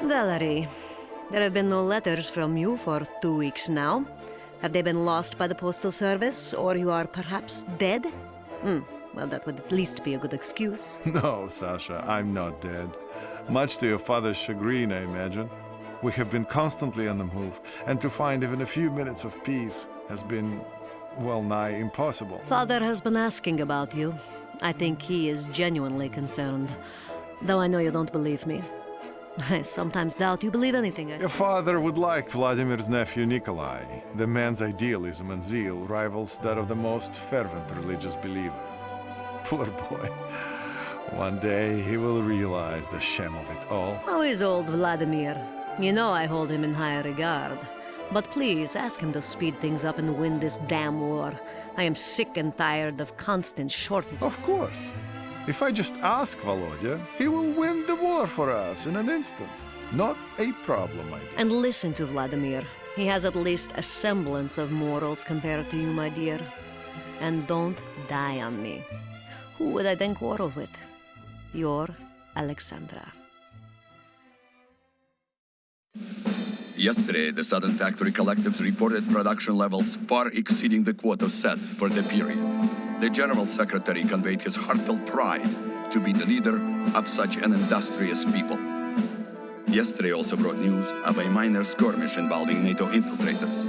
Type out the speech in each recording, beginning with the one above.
Valerie, there have been no letters from you for 2 weeks now. Have they been lost by the postal service, or you are perhaps dead? Well, that would at least be a good excuse. No, Sasha, I'm not dead. Much to your father's chagrin, I imagine. We have been constantly on the move, and to find even a few minutes of peace has been, well, nigh impossible. Father has been asking about you. I think he is genuinely concerned, though I know you don't believe me. I sometimes doubt you believe anything I say. Your father would like Vladimir's nephew Nikolai. The man's idealism and zeal rivals that of the most fervent religious believer. Poor boy. One day he will realize the shame of it all. How is old Vladimir? You know I hold him in high regard. But please, ask him to speed things up and win this damn war. I am sick and tired of constant shortages. Of course. If I just ask Volodya, he will win the war for us in an instant. Not a problem, my dear. And listen to Vladimir. He has at least a semblance of morals compared to you, my dear. And don't die on me. Who would I then quarrel with? Your Alexandra. Yesterday, the Southern Factory Collectives reported production levels far exceeding the quota set for the period. The General Secretary conveyed his heartfelt pride to be the leader of such an industrious people. Yesterday also brought news of a minor skirmish involving NATO infiltrators.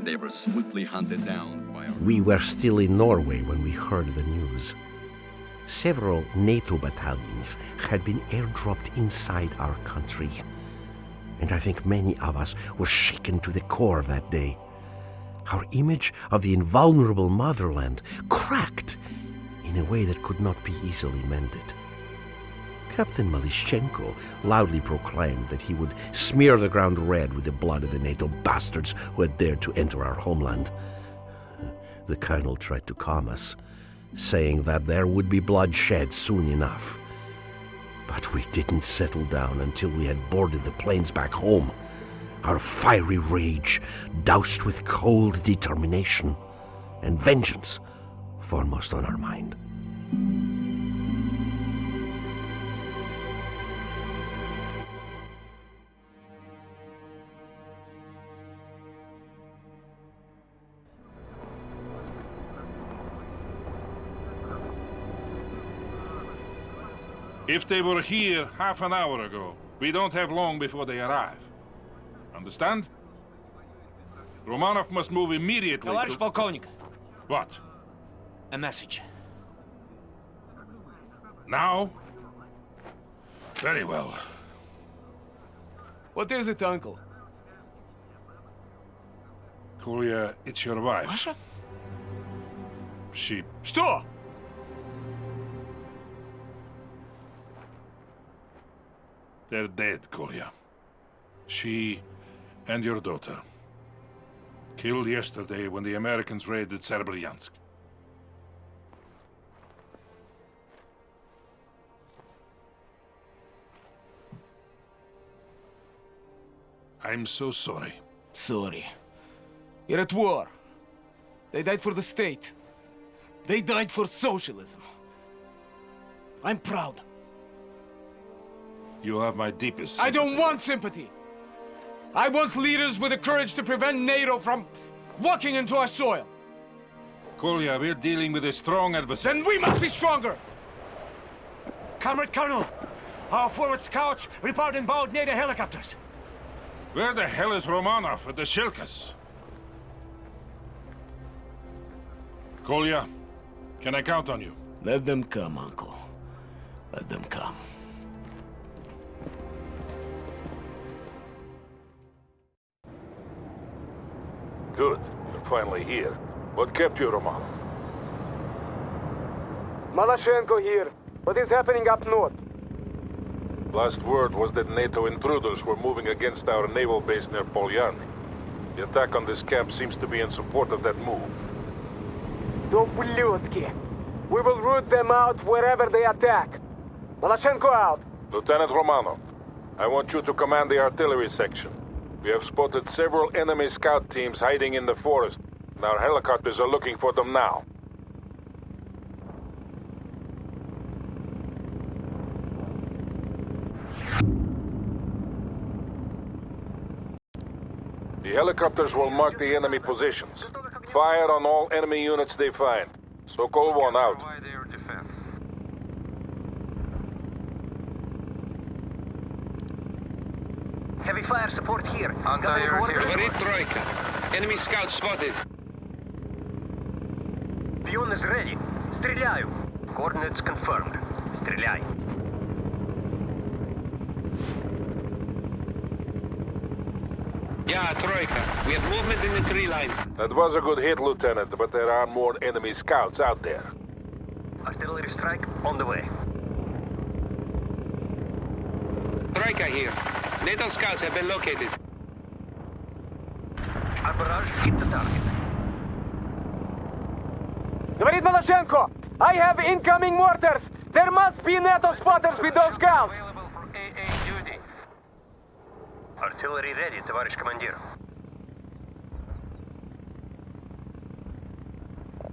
They were swiftly hunted down by our... We were still in Norway when we heard the news. Several NATO battalions had been airdropped inside our country. And I think many of us were shaken to the core that day. Our image of the invulnerable motherland cracked in a way that could not be easily mended. Captain Malishchenko loudly proclaimed that he would smear the ground red with the blood of the NATO bastards who had dared to enter our homeland. The colonel tried to calm us, saying that there would be bloodshed soon enough. But we didn't settle down until we had boarded the planes back home, our fiery rage doused with cold determination and vengeance foremost on our mind. If they were here half an hour ago, we don't have long before they arrive. Understand? Romanov must move immediately Товарищ to... полковник, What? a message. Now? Very well. What is it, uncle? Kolya, it's your wife. Masha? She... Что? They're dead, Kolya. She and your daughter. Killed yesterday when the Americans raided Serbyansk. I'm so sorry. Sorry. You're at war. They died for the state. They died for socialism. I'm proud. You have my deepest I sympathy. don't want sympathy. I want leaders with the courage to prevent NATO from walking into our soil. Kolya, we're dealing with a strong adversary. Then we must be stronger. Comrade Colonel, our forward scouts report inbound NATO helicopters. Where the hell is Romanov at the Shilkas? Kolya, can I count on you? Let them come, uncle. Let them come. Good. You're finally here. What kept you, Romanov? Malashchenko here. What is happening up north? Last word was that NATO intruders were moving against our naval base near Polyarny. The attack on this camp seems to be in support of that move. Ублюдки. We will root them out wherever they attack. Malashchenko out. Lieutenant Romanov, I want you to command the artillery section. We have spotted several enemy scout teams hiding in the forest, and our helicopters are looking for them now. The helicopters will mark the enemy positions. Fire on all enemy units they find. Sokol 1 out. Heavy fire support here. Говорит тройка. Enemy scout spotted. Pion is ready. Стреляю. Coordinates confirmed. Стреляй. Yeah, trойка. We have movement in the tree line. That was a good hit, Lieutenant, but there are more enemy scouts out there. Artillery strike on the way. Trойka here. NATO scouts have been located. Our barrage hit the target. Говорит Малашенко! I have incoming mortars! There must be NATO spotters with those scouts! Available for AA duty. Artillery ready, товарищ командир.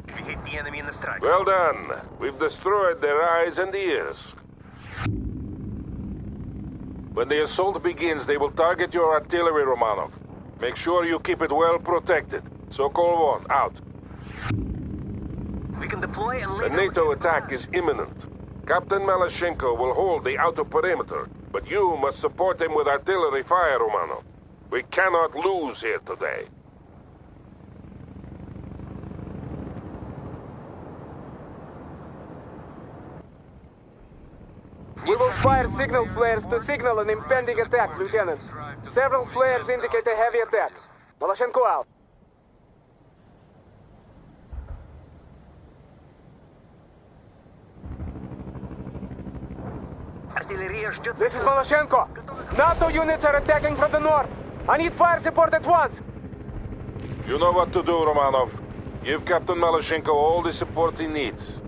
We hit the enemy in the strike. Well done. We've destroyed their eyes and ears. When the assault begins, they will target your artillery, Romanov. Make sure you keep it well protected. Sokol 1, out. We can deploy and The NATO attack is imminent. Captain Malashchenko will hold the outer perimeter, but you must support him with artillery fire, Romanov. We cannot lose here today. We will fire signal flares to signal an impending attack, Lieutenant. Several flares indicate a heavy attack. Malashchenko out. This is Malashchenko. NATO units are attacking from the north. I need fire support at once. You know what to do, Romanov. Give Captain Malashchenko all the support he needs.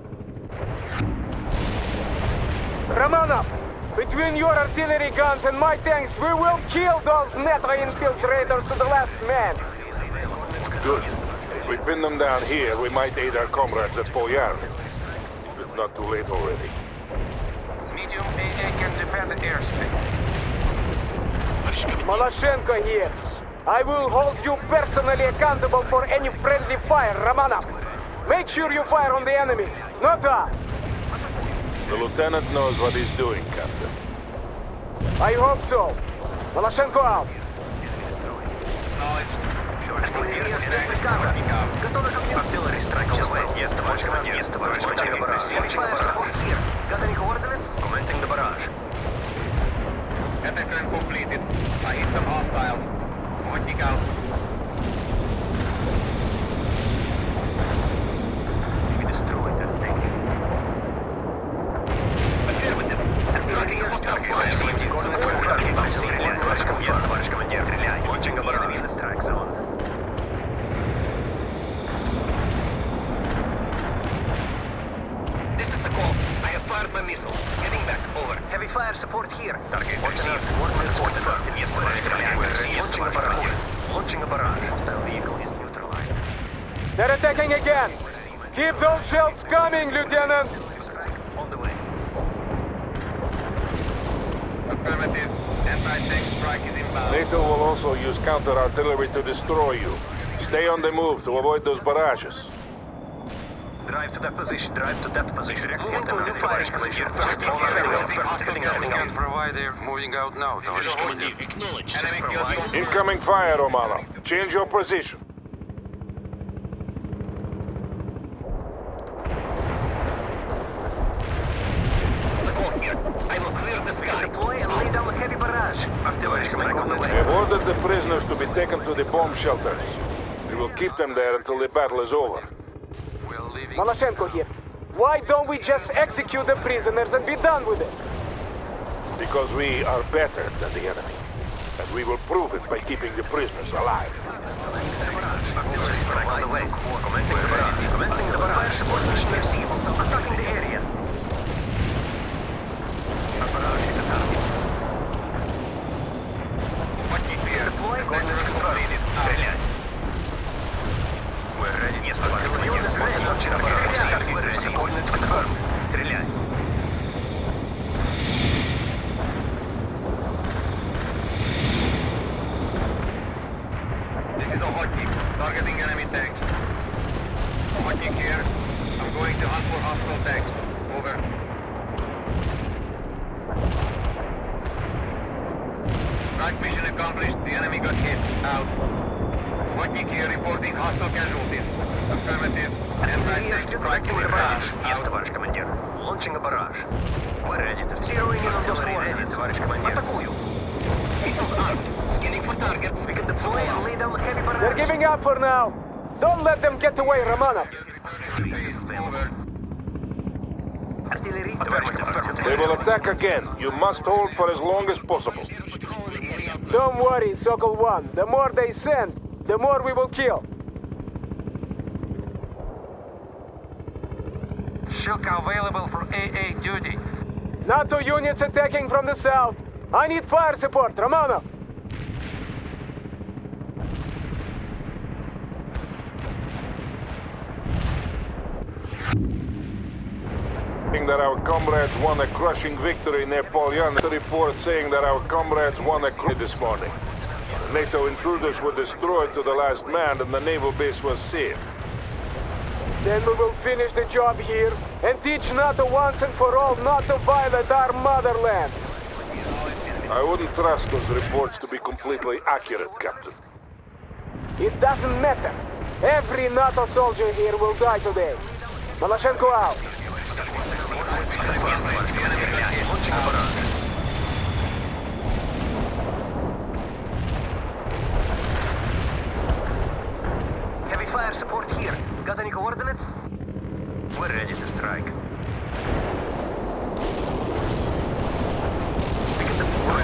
Romanov, between your artillery guns and my tanks, we will kill those NATO infiltrators to the last man. Good. If we pin them down here, we might aid our comrades at Polyarny. If it's not too late already. Medium AA can defend the airspace. Malashchenko here. I will hold you personally accountable for any friendly fire, Romanov. Make sure you fire on the enemy, not us. The lieutenant knows what he's doing, Captain. I hope so. Malashchenko out. Artillery strike on the way. Yes, товарищ командир. Yes, товарищ командир. Got any coordinates? Commencing the barrage. Attack completed. I hit some hostiles. Pointing out. We destroyed that thing. Affirmative. Attacking hostile fire. Товарищ командир, стреляй. Launching a barrage in the strike zone. This is the call. I have fired my missile. Getting back. Over. Heavy fire support here. Target received. Coordinates confirmed. Yes, товарищ командир. Launching a barrage. Hostile vehicle is neutralized. They're attacking again. Keep those shells coming, Lieutenant. On the way. Affirmative. Anti-tank strike is inbound. NATO will also use counter-artillery to destroy you. Stay on the move to avoid those barrages. Drive to that position. Drive to that position. Moving to new fire, commander. Provider moving out now, товарищ командир. Enemy kills. Incoming fire, Romanov. Change your position. Support here. I will clear the sky. Deploy and lay down a heavy barrage. Artillery strike on the We way. have ordered the prisoners to be taken to the bomb shelters. We will keep them there until the battle is over. Malashchenko here. Why don't we just execute the prisoners and be done with it? Because we are better than the enemy. And we will prove it by keeping the prisoners alive. Artillery strike on the way. Commencing the barrage. Commencing the barrage. Support mission received. Attacking the area. Our barrage is attacked. What is here? Deploy. Coordinates completed. Стреляй. We're ready. Yes, товарищ командир. Launching a barrage. Target received. Coordinates confirmed. Стреляй. Strike mission accomplished. The enemy got hit. Out. Fourteenth here reporting hostile casualties. Affirmative. Anti-tank strike to the barrage. Yes, товарищ командир. Launching a barrage. We're ready to zeroing in on those coordinates, товарищ командир. Атакую. Missiles armed. Scanning for targets. We can deploy and lay down the heavy barrage. They're giving up for now. Don't let them get away, Romanov. Artillery. Affirmative. They will attack again. You must hold for as long as possible. Don't worry, Sokol 1. The more they send, the more we will kill. Shock available for AA duty. NATO units attacking from the south. I need fire support, Romanov. That our comrades won a crushing victory near Polyan. The report saying that our comrades won a this morning. NATO intruders were destroyed to the last man and the naval base was saved. Then we will finish the job here and teach NATO once and for all not to violate our motherland. I wouldn't trust those reports to be completely accurate, Captain. It doesn't matter. Every NATO soldier here will die today. Maloshenko out. Heavy fire support here. Got any coordinates? We're ready to strike.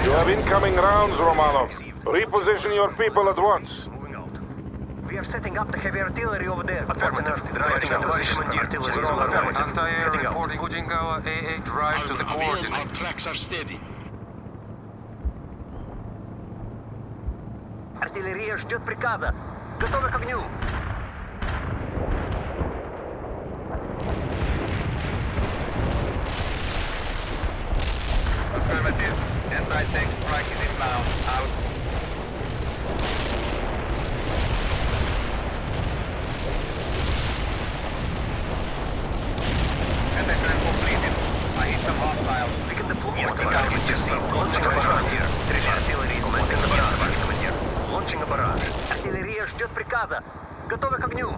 You have incoming rounds, Romanov. Reposition your people at once. Moving out. We are setting up the heavy artillery over there. Affirmative. Driving artillery. Anti-air reporting. Putting our AA drive to the coordinates. Our tracks are steady. Артиллерия ждет приказа. Готовы к огню. Affirmative. Anti-tank strike is inbound. Out. Anti-tank completed. I hit some hostiles. We can deploy Launching a barrage here. Третья артиллерия. Launching a barrage, товарищ командир. Launching a barrage. Артиллерия ждет приказа. Готовы к огню.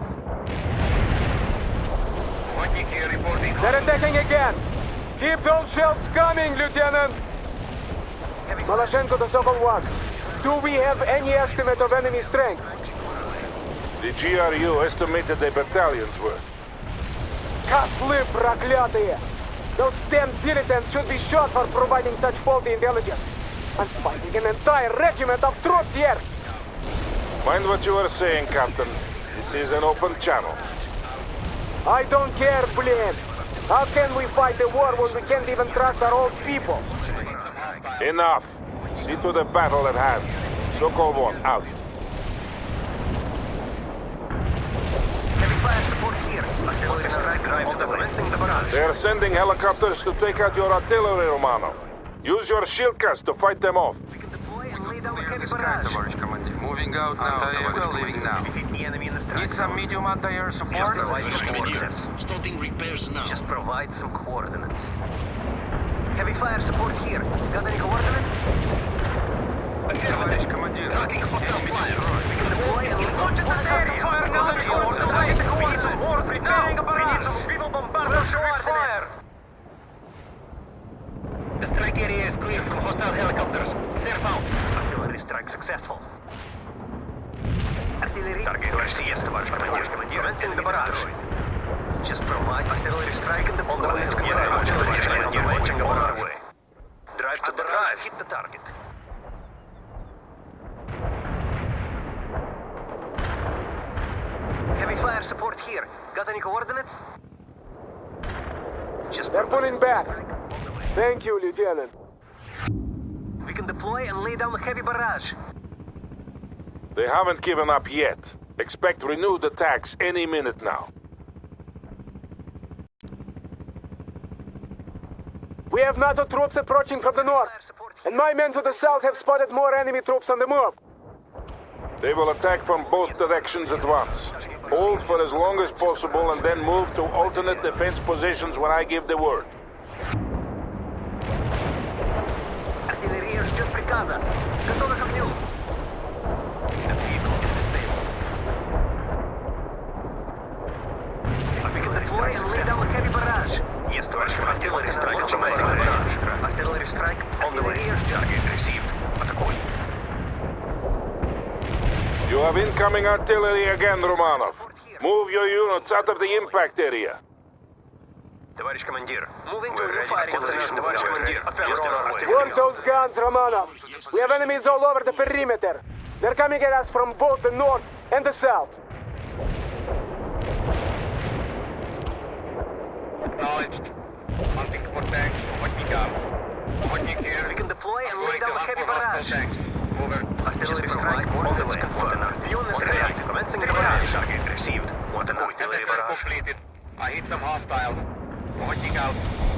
Fourteenth here reporting They're attacking again. Keep those shells coming, Lieutenant. Maloshenko to Sokol 1. Do we have any estimate of enemy strength? The GRU estimated their battalions were. Котлы проклятые! Those damn dilettantes should be shot for providing such faulty intelligence. I'm fighting an entire regiment of troops here! Mind what you are saying, Captain. This is an open channel. I don't care, Blin. How can we fight a war when we can't even trust our own people? Enough. See to the battle at hand. Sokol 1, out. Heavy fire support here. Artillery strike drives commencing the barrage. They are sending helicopters to take out your artillery, Romano. Use your shield cast to fight them off. We can deploy and lay down the heavy barrage. Товарищ командир. Moving out now. We're leaving now. We defeat the enemy in the strike. Need some medium anti-air Just support? provide some coordinates. Starting repairs now. Just provide some coordinates. Heavy fire support here. Got any coordinates? Товарищ командир. Tracking hostile fire. We can deploy and launch it in area. We need some more preparing a barrage. We need some people bombarding fire. The strike area is clear from hostile helicopters. They're found. Artillery strike successful. Artillery. Target RCS, товарищ командир. Commencing the barrage. Just provide artillery strike and deploy. Launching a barrage. Drive to the drive. Hit the target. Heavy fire support here. Got any coordinates? Just They're pulling back. Thank you, Lieutenant. we can deploy and lay down a heavy barrage. They haven't given up yet. Expect renewed attacks any minute now. We have NATO troops approaching from the north, and my men to the south have spotted more enemy troops on the move. They will attack from both directions at once. Hold for as long as possible and then move to alternate defense positions when I give the word. Артиллерия ждет приказа. Готовы Target received. Атакуй. You have incoming artillery again, Romanov. Move your units out of the impact area. Товарищ командир. Moving to new firing position, товарищ командир. Warn those guns, Romanov. We have enemies all over the perimeter. They're coming at us from both the north and the south. Acknowledged. Hunting for tanks. Охотник out. Охотник here. We can deploy and lay Going to down a hunt heavy for hostile barrage. tanks. Over. Artillery strike on the way. Commencing the barrage. Target received. Want an artillery Enter barrage. completed. I hit some hostiles. Охотник out.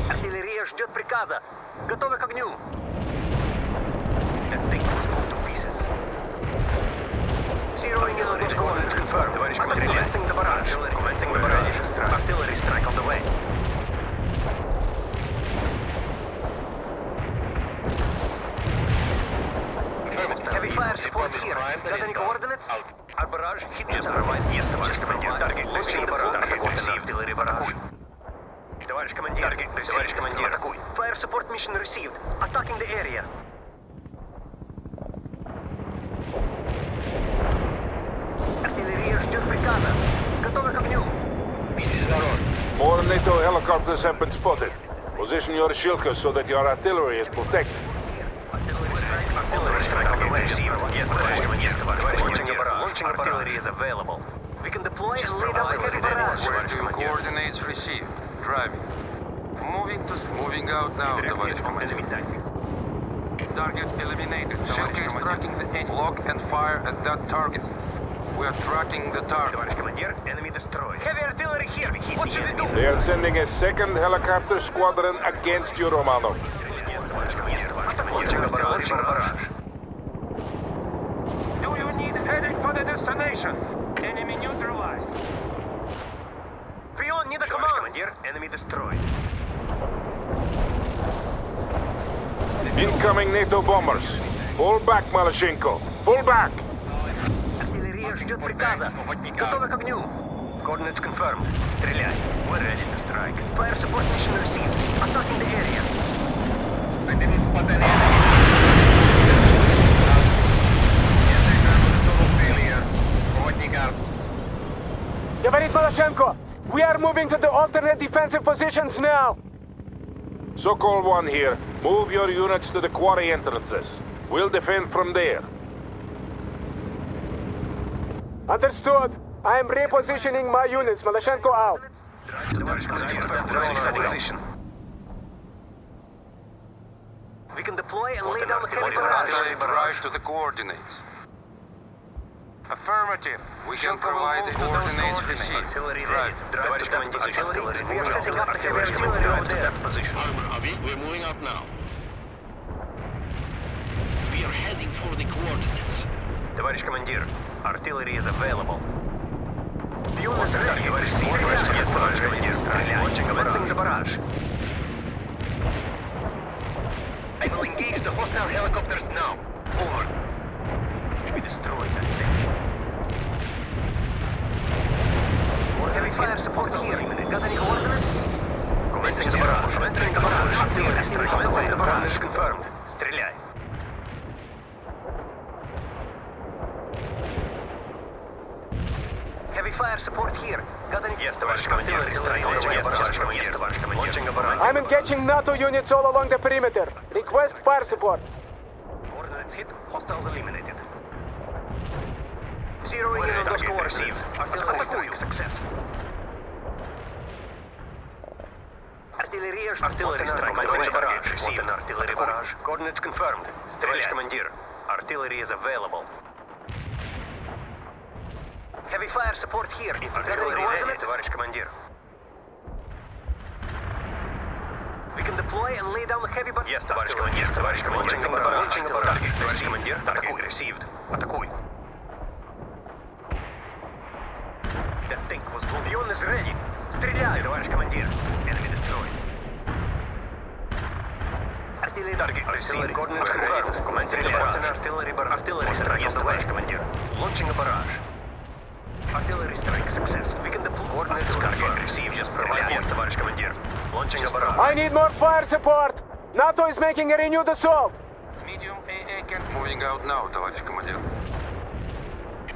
Артиллерия ждет приказа. Готовы к огню. That thing was moved to pieces. Zeroing in on those coordinates confirmed. Товарищ командир. Commencing the barrage. Commencing the barrage. Artillery strike on the way. Heavy fire support here. Got any coordinates? Our barrage hit just right. Yes, товарищ командир. Target. Launching the barrage. Artillery barrage. Товарищ командир. Товарищ командир. Атакуй. Fire support mission received. Attacking the area. Артиллерия ждет приказа. Готовы к огню. More NATO helicopters have been spotted. Position your shilkers so that your artillery is protected. Artillery strike on the way. Yes, товарищ командир. Launching a barrage. Artillery is available. We can deploy and lay down a heavy barrage. Coordinates received. Driving. Moving out now, товарищ командир. Target eliminated. Shilka is tracking the enemy. Lock and fire at that target. We are tracking the target. Товарищ командир, enemy destroyed. Heavy artillery here. What should we do? They are sending a second helicopter squadron against you, Romanov. Launching a barrage. Do you need heading for the destination? Enemy neutralized. Pion, need a command. Командир, enemy destroyed. Incoming NATO bombers. Pull back, Malashenko. Pull back! Артиллерия ждет приказа. Готовы к огню. Coordinates confirmed. Стреляй. We're ready to strike. Fire support mission received. Attacking the area. I didn't spot any enemy. Yes, I heard of the total failure. Охотник out. Говорит Maloshenko, we are moving to the alternate defensive positions now. Sokol 1 here. Move your units to the quarry entrances. We'll defend from there. Understood. I am repositioning my units. Maloshenko out. We can deploy and lay down a heavy barrage. Barrage to the coordinates. Affirmative. We can provide the coordinates received. Artillery ready. Drive to that position. We are setting up the heavy artillery over there. We're moving out now. We are heading for the coordinates. Товарищ командир, artillery is available. Units ready. Yes, товарищ командир. Commencing the barrage. I will engage the hostile helicopters now. Over. We destroyed that thing. More heavy fire support here. Got any coordinates? Commencing the barrage. Commencing the barrage. Commencing the barrage. Confirmed. Стреляй. Heavy fire support here. Got any... Yes, товарищ командир. Launching a barrage. I'm engaging NATO units all along the perimeter. Request fire support. Coordinates hit. Hostiles eliminated. Zeroing in on those coordinates. Artillery strike success. Artillery strike on the way. Want an artillery barrage. Coordinates confirmed. Товарищ командир. Artillery is available. Heavy fire support here. Artillery ready, товарищ командир. We can deploy and lay down the heavy barrage. Yes, товарищ командир. Товарищ командир. Launching a barrage. Товарищ командир. Атакуй. Received. Атакуй. That thing was moved. Pion is ready. Стреляй, товарищ командир. Enemy destroyed. Artillery target received. Coordinates confirmed. Commencing the barrage. Artillery strike on the way, командир. Launching a barrage. Artillery strike success. We can deploy. Coordinates target received. Just provide. Yes, товарищ командир. Launching a barrage. I need more fire support. NATO is making a renewed assault. out now, товарищ командир.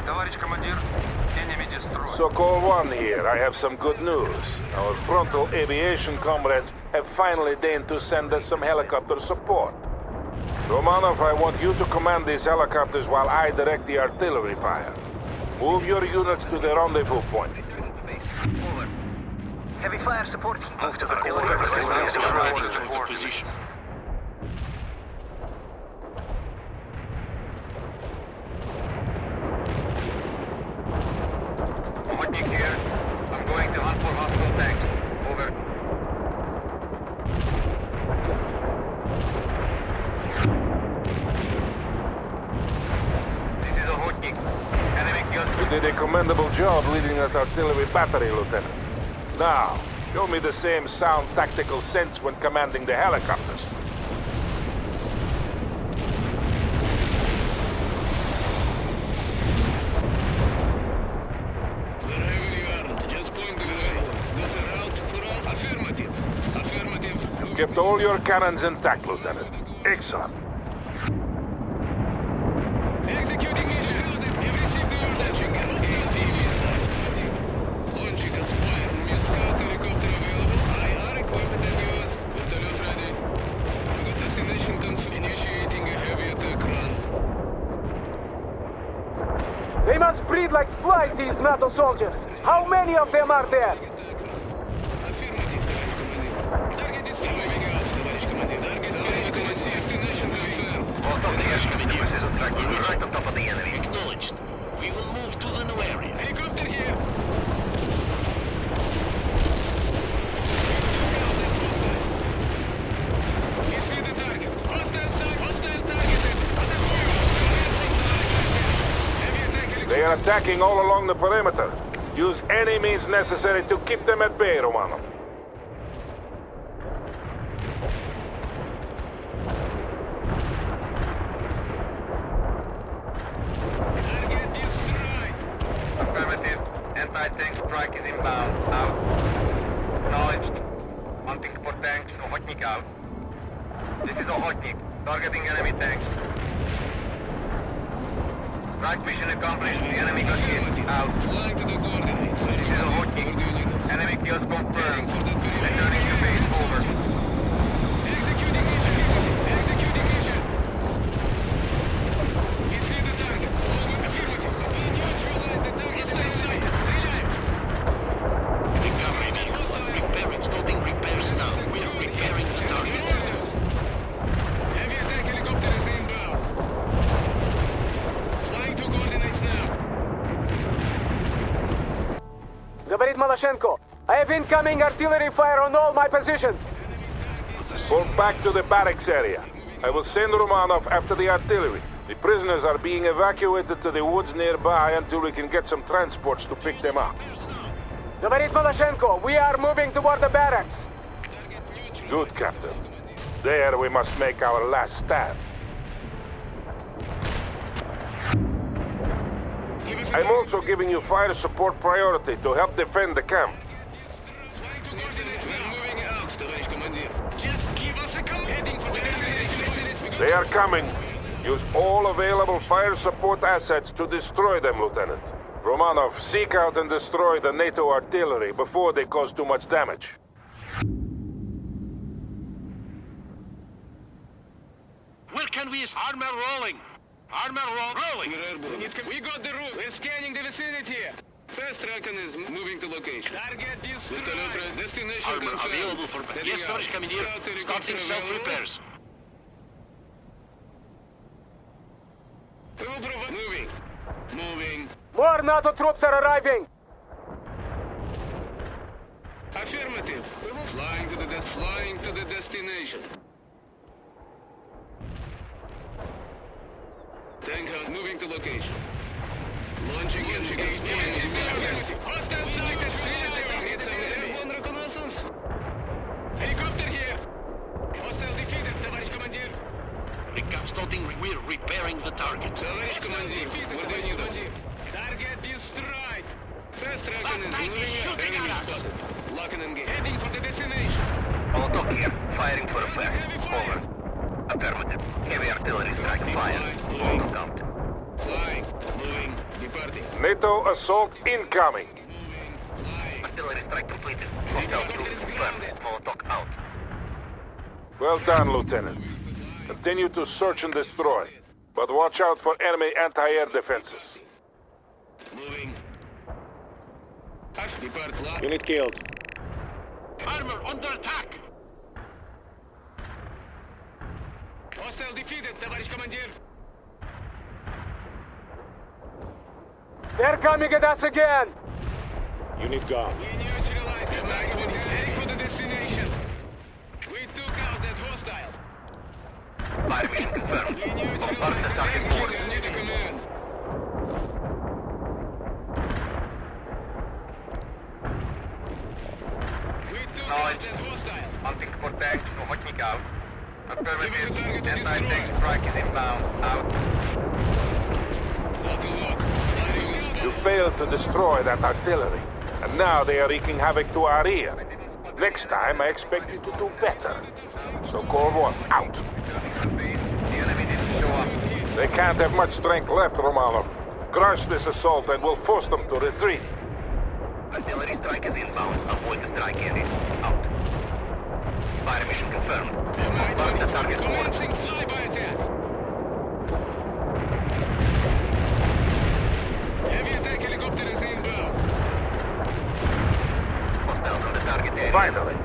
Товарищ командир, enemy destroyed. So-called one here, I have some good news. Our frontal aviation comrades have finally deigned to send us some helicopter support. Romanov, I want you to command these helicopters while I direct the artillery fire. Move your units to the rendezvous point. Over. Heavy fire support. Move to the Position. Hotnik here. I'm going to hunt for hostile tanks. Over. This is a Hotnik. Enemy kiosk. You did a commendable job leading that artillery battery, Lieutenant. Now, show me the same sound tactical sense when commanding the helicopters. They're heavily armed. Just point the way. Got a route for us? Affirmative. Affirmative. You kept all your cannons intact, Lieutenant. Excellent. Executing mission. Have received the order. ATV side. Launching a spire. New scout helicopter available. IR equipment and use. Vertolyot ready. We got destination confirmed. Initiating a heavy attack run. They must breed like flies, these NATO soldiers. How many of them are there? Affirmative, товарищ командир. Target is moving out, товарищ командир. Target destination confirmed. Both of the aircraft precision tracking is right on top of the enemy. Acknowledged. We will move to the new area. Helicopter here. We see the target. Hostile targeted. Heavy attack helicopter. They are attacking all along the perimeter. Use any means necessary to keep them at bay, Romanov. Target destroyed. Affirmative. Anti-tank strike is inbound. Out. Acknowledged. Hunting for tanks. A Hotnik out. This is a Hotnik. Targeting enemy tanks. Strike mission accomplished. The enemy got hit. Out. Flying to the coordinates. This is a Hotnik. Where do you need us? Enemy kills confirmed. For that period. Returning to base. Over. Executing mission. Executing mission. We see the target. Over. Affirmative. We neutralize the target. Hostile sighted. Стреляем. Repairing. Starting repairs now. We are repairing the target. Heavy attack helicopter is inbound. Flying to coordinates now. Говорит Малашенko, I have incoming artillery fire on all my positions. Fall back to the barracks area. I will send Romanov after the artillery. The prisoners are being evacuated to the woods nearby until we can get some transports to pick them up. Говорит Малашенko, we are moving toward the barracks. Good, Captain. There we must make our last stand. I'm also giving you fire support priority to help defend the camp. Flying to coordinates now. Moving out, товарищ командир. Just give us a call. Heading for the destination. They are coming. Use all available fire support assets to destroy them, Lieutenant. Romanov, seek out and destroy the NATO artillery before they cause too much damage. Where can we... Armor rolling. Rolling. We're airborne. We got the route. We're scanning the vicinity. Fast Recon is moving to location. Target destroyed. Destination Armor confirmed. available for... Heading Yes, out. tоварищ командир. Scout helicopter Starting available. self-repairs. We will provide... Moving. More NATO troops are arriving. Affirmative. We will flying to the destination. Tank hunt moving to location. Launching a hostile sighted. Need some airborne reconnaissance. Helicopter here. Hostile defeated, товарищ командир. Starting, we're repairing the target. Товарищ командир, where do you need us? Target destroyed. Fast Recon is moving out. Enemy spotted. Lock and engage. Heading for the destination. Molotov here. Firing for effect. Over. Affirmative. Heavy artillery strike fire. All count. Flying. Moving. Departing. NATO assault incoming. Artillery strike completed. Hostile kills confirmed. Molotov out. Well done, Lieutenant. Continue to search and destroy, but watch out for enemy anti-air defenses. Moving. Depart. Unit killed. Armor under attack. Hostile defeated, товарищ командир. They're coming at us again! Unit gone. We neutralized the night one is heading for the destination. We took out that hostile. Fire mission confirmed. We neutralized Mark the the target tank board. killer near the command. We took out Knowledge. that hostile. Hunting for tanks. Ochotnik out. Give us a target Affirmative. to Anti-tank destroy. strike is inbound. Out. Got to lock. Firing is You failed to destroy that artillery, and now they are wreaking havoc to our rear. Next time, I expect you to do better. So Corps 1, out. The enemy didn't show up. They can't have much strength left, Romanov. Crush this assault and we'll force them to retreat. Artillery strike is inbound. Avoid the strike area. Out. Fire mission confirmed. Mark the target board. commencing flyby attack. Heavy attack helicopter is inbound. Hostiles on the target area. Finally,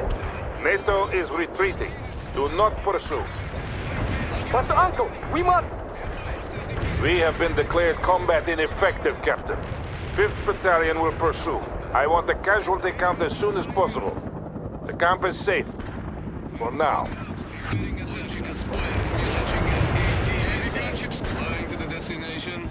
NATO is retreating. Do not pursue. Master Uncle, we must... We have been declared combat ineffective, Captain. 5th Battalion will pursue. I want the casualty count as soon as possible. The camp is safe. For now. Attention, spy. Messaging at 18. Gunships flying to the destination.